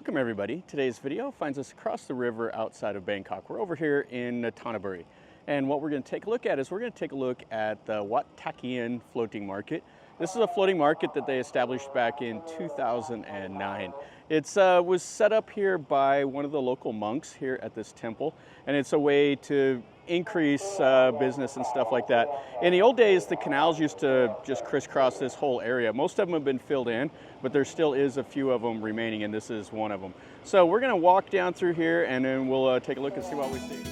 Welcome everybody. Today's video finds us across the river outside of Bangkok. We're over here in Nonthaburi. And what we're going to take a look at is we're going to take a look at the Wat Takien floating market. This is a floating market that they established back in 2009. It was set up here by one of the local monks here at this temple, and it's a way to increase business and stuff like that. In the old days, the canals used to just crisscross this whole area. Most of them have been filled in, but there still is a few of them remaining, and this is one of them. So we're going to walk down through here, and then we'll take a look and see what we see.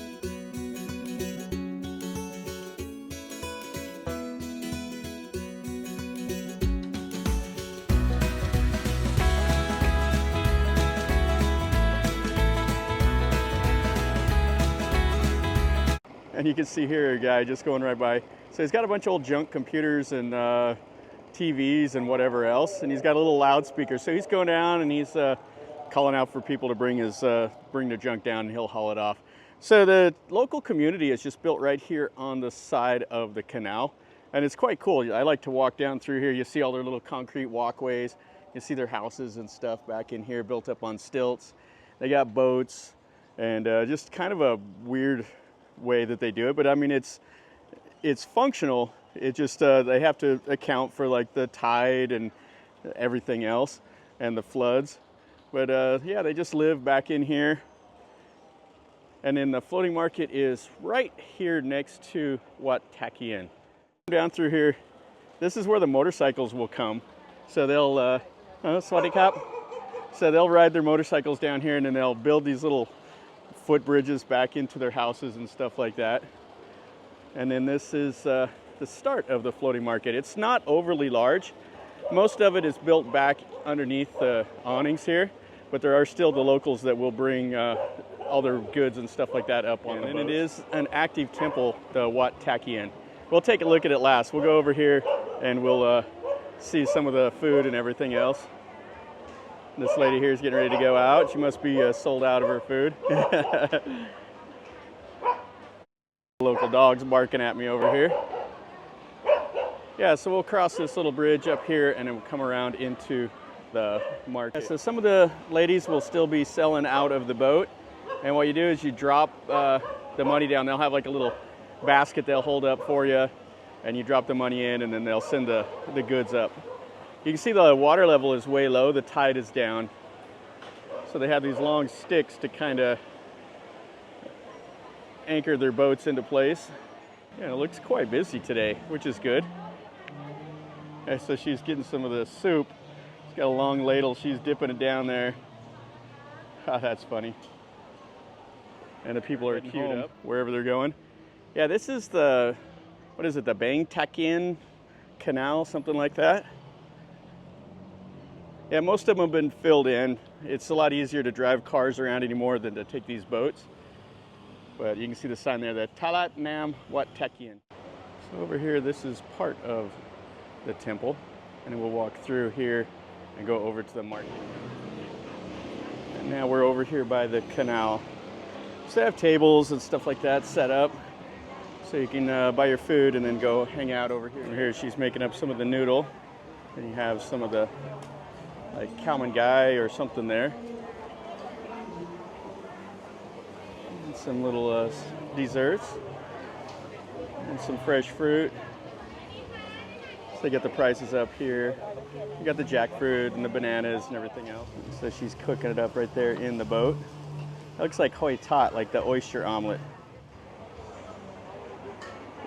And you can see here a guy just going right by. So he's got a bunch of old junk computers and TVs and whatever else, and he's got a little loudspeaker. So he's going down and he's calling out for people to bring the junk down, and he'll haul it off. So the local community is just built right here on the side of the canal, and it's quite cool. I like to walk down through here. You see all their little concrete walkways. You see their houses and stuff back in here built up on stilts. They got boats, and just kind of a weird way that they do it, but I mean it's functional. It just they have to account for like the tide and everything else and the floods, but yeah, they just live back in here. And then the floating market is right here next to Wat Takien. Down through here, this is where the motorcycles will come, so they'll Swadee Kap. So they'll ride their motorcycles down here, and then they'll build these little footbridges back into their houses and stuff like that. And then this is the start of the floating market. It's not overly large. Most of it is built back underneath the awnings here, but there are still the locals that will bring all their goods and stuff like that up on the boats. And it is an active temple, the Wat Takien. We'll take a look at it last. We'll go over here and we'll see some of the food and everything else. This lady here is getting ready to go out. She must be sold out of her food. Local dog's barking at me over here. Yeah, so we'll cross this little bridge up here and then we'll come around into the market. So some of the ladies will still be selling out of the boat. And what you do is you drop the money down. They'll have like a little basket they'll hold up for you, and you drop the money in, and then they'll send the goods up. You can see the water level is way low, the tide is down. So they have these long sticks to kind of anchor their boats into place. Yeah, it looks quite busy today, which is good. Okay, so she's getting some of the soup. She's got a long ladle, she's dipping it down there. Ah, that's funny. And the people are queued up wherever they're going. Yeah, this is the, what is it, the Wang Takien canal, something like that. Yeah, most of them have been filled in. It's a lot easier to drive cars around anymore than to take these boats. But you can see the sign there, the Talat Nam Wat Takien. So over here, this is part of the temple. And then we'll walk through here and go over to the market. And now we're over here by the canal. So they have tables and stuff like that set up, so you can buy your food and then go hang out over here. Over here she's making up some of the noodle. And you have some of the like khao man gai or something there. And some little desserts. And some fresh fruit. So they got the prices up here. You got the jackfruit and the bananas and everything else. So she's cooking it up right there in the boat. It looks like hoi tat, like the oyster omelet.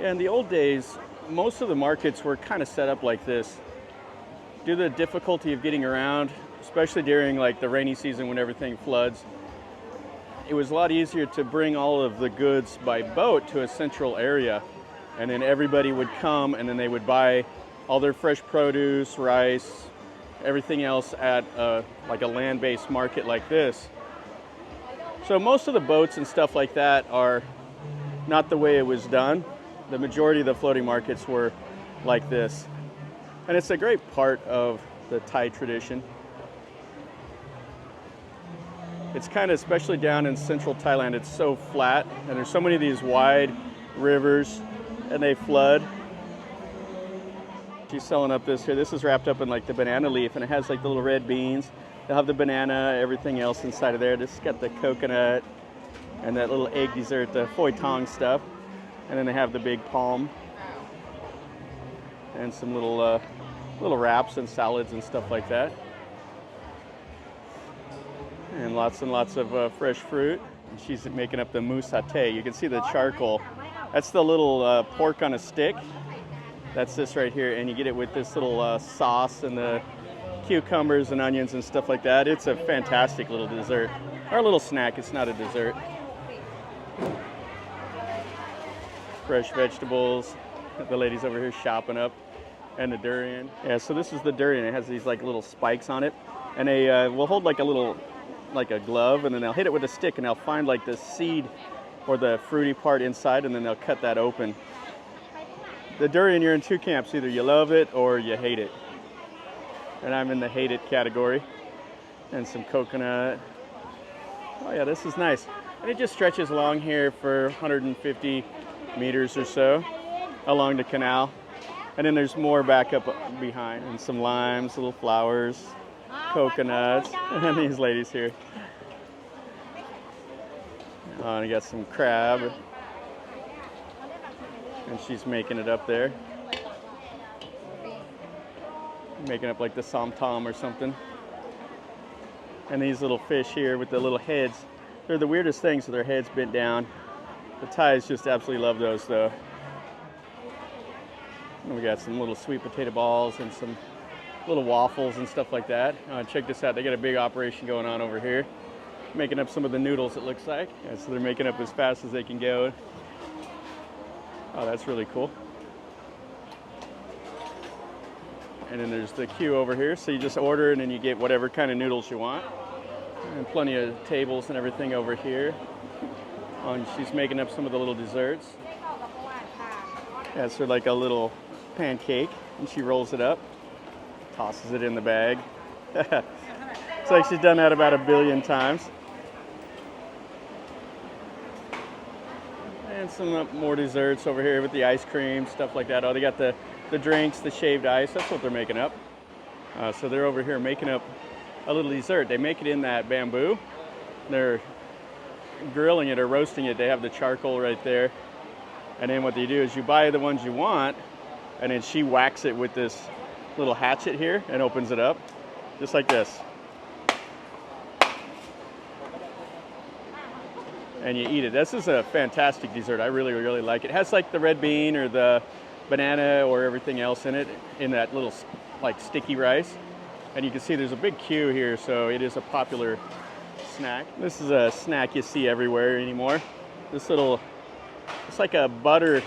Yeah, in the old days, most of the markets were kind of set up like this. Due to the difficulty of getting around, especially during like the rainy season when everything floods, it was a lot easier to bring all of the goods by boat to a central area. And then everybody would come and then they would buy all their fresh produce, rice, everything else at like a land-based market like this. So most of the boats and stuff like that are not the way it was done. The majority of the floating markets were like this. And it's a great part of the Thai tradition. It's kind of, especially down in central Thailand, it's so flat, and there's so many of these wide rivers, and they flood. She's selling up this here. This is wrapped up in like the banana leaf, and it has like the little red beans. They'll have the banana, everything else inside of there. This has got the coconut and that little egg dessert, the phoi thong stuff. And then they have the big palm and some little wraps and salads and stuff like that. And lots of fresh fruit. And she's making up the mousse satay. You can see the charcoal. That's the little pork on a stick. That's this right here, and you get it with this little sauce and the cucumbers and onions and stuff like that. It's a fantastic little dessert. Or a little snack, it's not a dessert. Fresh vegetables. The ladies over here shopping up. And the durian. Yeah, so this is the durian. It has these like little spikes on it. And they will hold like a glove, and then they'll hit it with a stick, and they'll find like the seed or the fruity part inside, and then they'll cut that open. The durian, you're in two camps. Either you love it or you hate it. And I'm in the hate it category. And some coconut. Oh yeah, this is nice. And it just stretches along here for 150 meters or so along the canal. And then there's more back up behind. And some limes, little flowers, coconuts, and these ladies here. Oh, and you got some crab. And she's making it up there. Making up like the som-tom or something. And these little fish here with the little heads. They're the weirdest things with their heads bent down. The Thais just absolutely love those though. And we got some little sweet potato balls and some little waffles and stuff like that. Check this out. They got a big operation going on over here. Making up some of the noodles, it looks like. Yeah, so they're making up as fast as they can go. Oh, that's really cool. And then there's the queue over here. So you just order and then you get whatever kind of noodles you want. And plenty of tables and everything over here. Oh, and she's making up some of the little desserts. Yeah, so like a little pancake. And she rolls it up. Tosses it in the bag. It's like she's done that about 1 billion times. And some more desserts over here with the ice cream, stuff like that. Oh, they got the drinks, the shaved ice. That's what they're making up. So they're over here making up a little dessert. They make it in that bamboo. They're grilling it or roasting it. They have the charcoal right there. And then what they do is you buy the ones you want, and then she whacks it with this little hatchet here and opens it up, just like this. And you eat it. This is a fantastic dessert. I really, really like it. It has like the red bean or the banana or everything else in it, in that little like sticky rice. And you can see there's a big queue here, so it is a popular snack. This is a snack you see everywhere anymore. This little, it's like a butter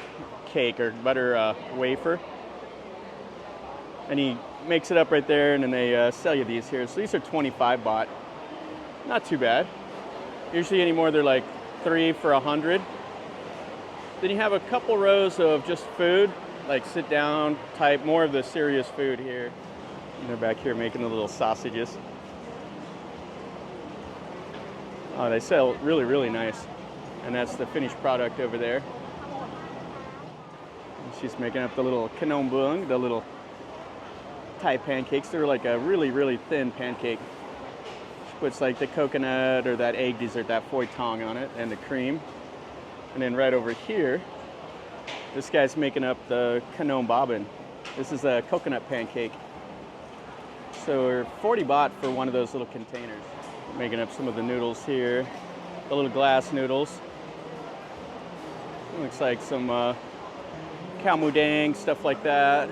cake or butter wafer. And he makes it up right there, and then they sell you these here. So these are 25 baht. Not too bad. Usually anymore they're like 3 for 100. Then you have a couple rows of just food, like sit down type, more of the serious food here. And they're back here making the little sausages. Oh, they sell really, really nice. And that's the finished product over there. And she's making up the little kanom buang, the little Thai pancakes. They're like a really, really thin pancake. She puts like the coconut or that egg dessert, that phoi thong on it, and the cream. And then right over here, this guy's making up the kanom babin. This is a coconut pancake. So we're 40 baht for one of those little containers. Making up some of the noodles here, the little glass noodles. Looks like some khao mu dang, stuff like that.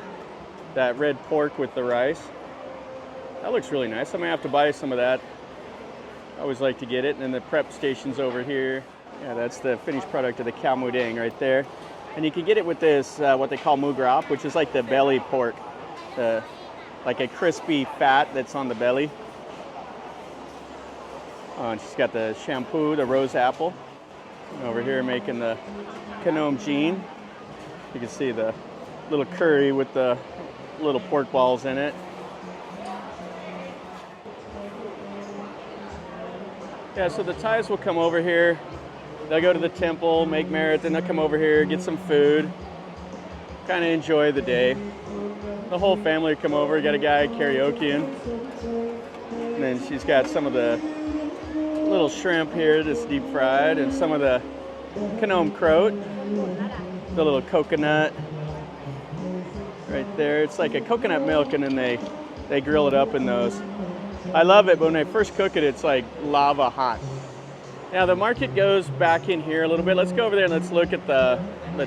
That red pork with the rice. That looks really nice. I might have to buy some of that. I always like to get it. And then the prep station's over here. Yeah, that's the finished product of the khao mu dang right there. And you can get it with this, what they call mu grap, which is like the belly pork. Like a crispy fat that's on the belly. Oh, and she's got the shampoo, the rose apple. And over here making the kanom jean. You can see the little curry with the little pork balls in it. Yeah, so the Thais will come over here. They'll go to the temple, make merit, then they'll come over here, get some food, kind of enjoy the day. The whole family will come over. Got a guy karaokeing. And then she's got some of the little shrimp here, just deep fried, and some of the canal croat, the little coconut right there. It's like a coconut milk, and then they grill it up in those. I love it, but when they first cook it, it's like lava hot. Now the market goes back in here a little bit. Let's go over there and let's look at the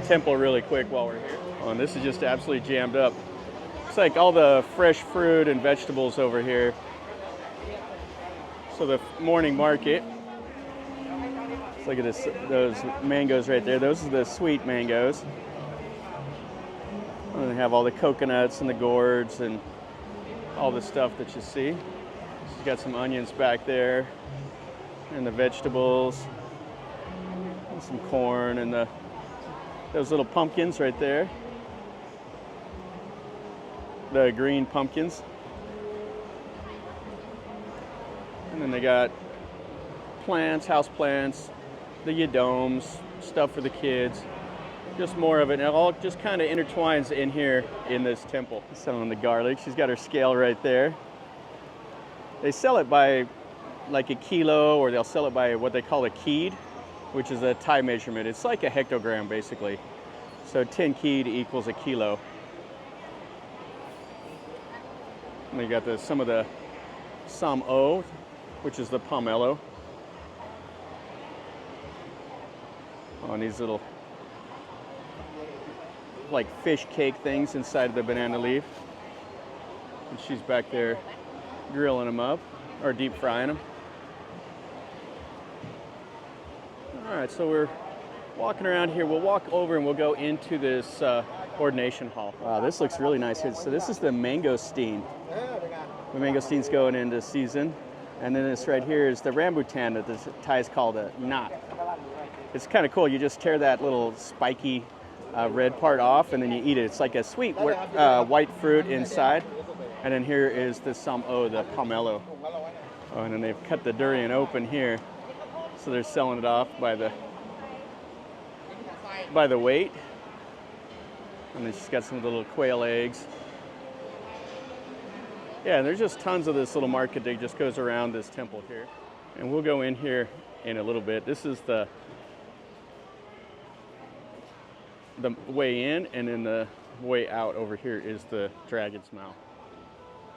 temple really quick while we're here. Oh, and this is just absolutely jammed up. It's like all the fresh fruit and vegetables over here. So the morning market. Let's look at this, those mangoes right there. Those are the sweet mangoes. And they have all the coconuts and the gourds and all the stuff that you see. She's got some onions back there, and the vegetables, and some corn, and those little pumpkins right there. The green pumpkins. And then they got plants, house plants, the yadomes, stuff for the kids. Just more of it, and it all just kind of intertwines in here in this temple. Selling the garlic. She's got her scale right there. They sell it by like a kilo, or they'll sell it by what they call a keed, which is a Thai measurement. It's like a hectogram basically. So 10 keed equals a kilo. And they got some of the sam o, which is the pomelo. On these little like fish cake things inside of the banana leaf. And she's back there grilling them up, or deep frying them. All right, so we're walking around here. We'll walk over and we'll go into this ordination hall. Wow, this looks really nice here. So this is the mangosteen. The mangosteen's going into season. And then this right here is the rambutan that the Thais call the nut. It's kind of cool. You just tear that little spiky red part off, and then you eat it. It's like a sweet white fruit inside. And then here is the sam o, the pomelo. Oh, and then they've cut the durian open here, so they're selling it off by the weight. And then she's got some of the little quail eggs. Yeah, and there's just tons of this little market that just goes around this temple here. And we'll go in here in a little bit. This is the way in, and then the way out over here is the dragon's mouth.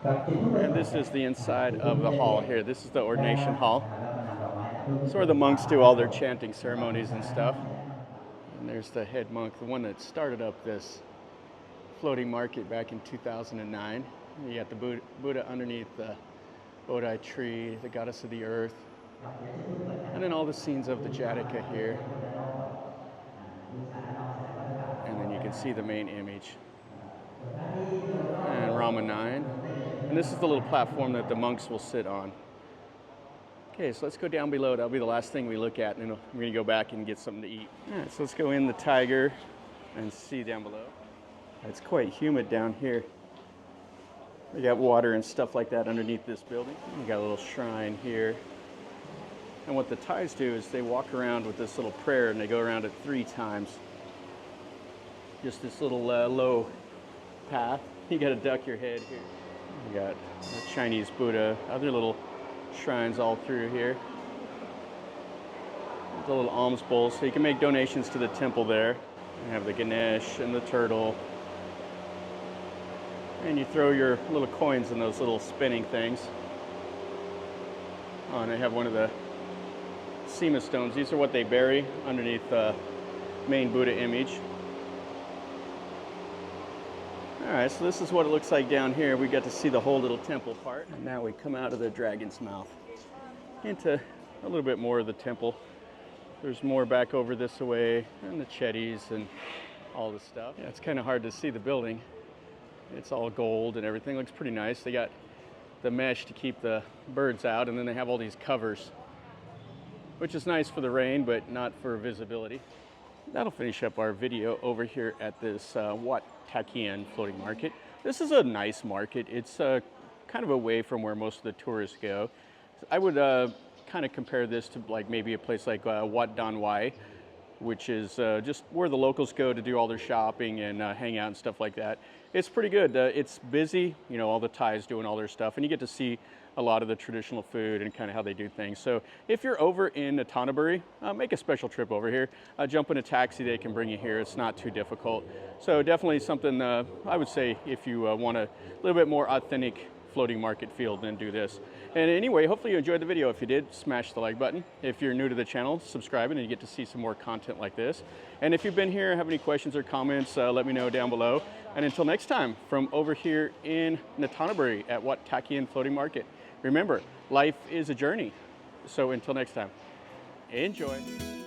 And this is the inside of the hall here. This is the ordination hall. It's where the monks do all their chanting ceremonies and stuff. And there's the head monk, the one that started up this floating market back in 2009. You got the Buddha underneath the Bodhi tree, the goddess of the earth, and then all the scenes of the Jataka here. And then you can see the main image. And Rama 9. And this is the little platform that the monks will sit on. Okay, so let's go down below. That'll be the last thing we look at, and then we're going to go back and get something to eat. All right, so let's go in the tiger and see down below. It's quite humid down here. We got water and stuff like that underneath this building. We got a little shrine here. And what the Thais do is they walk around with this little prayer, and they go around it 3 times. Just this little low path. You got to duck your head here. We got the Chinese Buddha, other little shrines all through here. The little alms bowls, so you can make donations to the temple there. You have the Ganesh and the turtle. And you throw your little coins in those little spinning things. Oh, and they have one of the Sema stones. These are what they bury underneath the main Buddha image. All right, so this is what it looks like down here. We got to see the whole little temple part. And now we come out of the dragon's mouth into a little bit more of the temple. There's more back over this way, and the chetties and all the stuff. Yeah, it's kind of hard to see the building. It's all gold and everything. Looks pretty nice. They got the mesh to keep the birds out, and then they have all these covers, which is nice for the rain, but not for visibility. That'll finish up our video over here at this Wat Takien floating market. This is a nice market. It's kind of away from where most of the tourists go. I would kind of compare this to like maybe a place like Wat Dan Wai, which is just where the locals go to do all their shopping and hang out and stuff like that. It's pretty good. It's busy, you know, all the Thais doing all their stuff, and you get to see a lot of the traditional food and kind of how they do things. So if you're over in Nonthaburi, make a special trip over here. Jump in a taxi, they can bring you here. It's not too difficult. So definitely something I would say if you want a little bit more authentic floating market feel, then do this. And anyway, hopefully you enjoyed the video. If you did, smash the like button. If you're new to the channel, subscribe and you get to see some more content like this. And if you've been here, have any questions or comments, let me know down below. And until next time, from over here in Nonthaburi at Wat Takien Floating Market, remember, life is a journey. So until next time, enjoy.